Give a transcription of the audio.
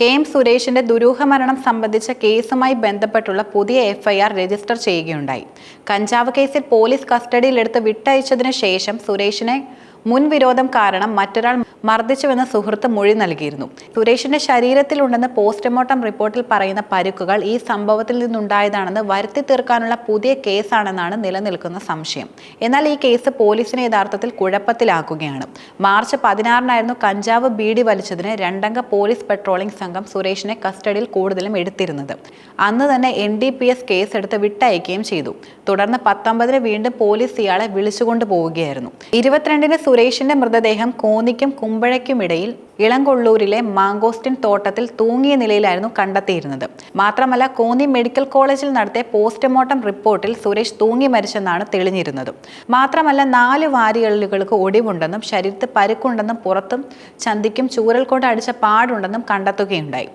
K M. സുരേഷിന്റെ ദുരൂഹമരണം സംബന്ധിച്ച കേസുമായി ബന്ധപ്പെട്ടുള്ള പുതിയ എഫ്ഐആർ രജിസ്റ്റർ ചെയ്യുകയുണ്ടായി. കഞ്ചാവ് കേസിൽ പോലീസ് കസ്റ്റഡിയിലെടുത്ത് വിട്ടയച്ചതിനു ശേഷം സുരേഷിനെ മുൻവിരോധം കാരണം മറ്റൊരാൾ മർദ്ദിച്ചുവെന്ന സുഹൃത്ത് മൊഴി നൽകിയിരുന്നു. സുരേഷിന്റെ ശരീരത്തിലുണ്ടെന്ന് പോസ്റ്റ്മോർട്ടം റിപ്പോർട്ടിൽ പറയുന്ന പരുക്കുകൾ ഈ സംഭവത്തിൽ നിന്നുണ്ടായതാണെന്ന് വരുത്തി തീർക്കാനുള്ള പുതിയ കേസാണെന്നാണ് നിലനിൽക്കുന്ന സംശയം. എന്നാൽ ഈ കേസ് പോലീസിനെ യഥാർത്ഥത്തിൽ കുഴപ്പത്തിലാക്കുകയാണ്. മാർച്ച് 16-നായിരുന്നു കഞ്ചാവ് ബീഡി വലിച്ചതിന് 2-അംഗ പോലീസ് പെട്രോളിംഗ് സംഘം സുരേഷിനെ കസ്റ്റഡിയിൽ കൂടുതലും എടുത്തിരുന്നത്. അന്ന് തന്നെ NDPS കേസെടുത്ത് വിട്ടയക്കുകയും ചെയ്തു. തുടർന്ന് 19-ന് വീണ്ടും പോലീസ് ഇയാളെ വിളിച്ചുകൊണ്ടു പോവുകയായിരുന്നു. 22-ന് സുരേഷിന്റെ മൃതദേഹം കോന്നിക്കും കുമ്പഴയ്ക്കുമിടയിൽ ഇളംകൊള്ളൂരിലെ മാങ്കോസ്റ്റിൻ തോട്ടത്തിൽ തൂങ്ങിയ നിലയിലായിരുന്നു കണ്ടെത്തിയിരുന്നത്. മാത്രമല്ല, കോന്നി മെഡിക്കൽ കോളേജിൽ നടത്തിയ പോസ്റ്റ്മോർട്ടം റിപ്പോർട്ടിൽ സുരേഷ് തൂങ്ങി മരിച്ചെന്നാണ് തെളിഞ്ഞിരുന്നത്. മാത്രമല്ല, 4 വാരിയെല്ലുകൾക്ക് ഒടിവുണ്ടെന്നും ശരീരത്തിൽ പരുക്കുണ്ടെന്നും പുറത്തും ചന്തിക്കും ചൂരൽ കൊണ്ട് അടിച്ച പാടുണ്ടെന്നും കണ്ടെത്തുകയുണ്ടായി.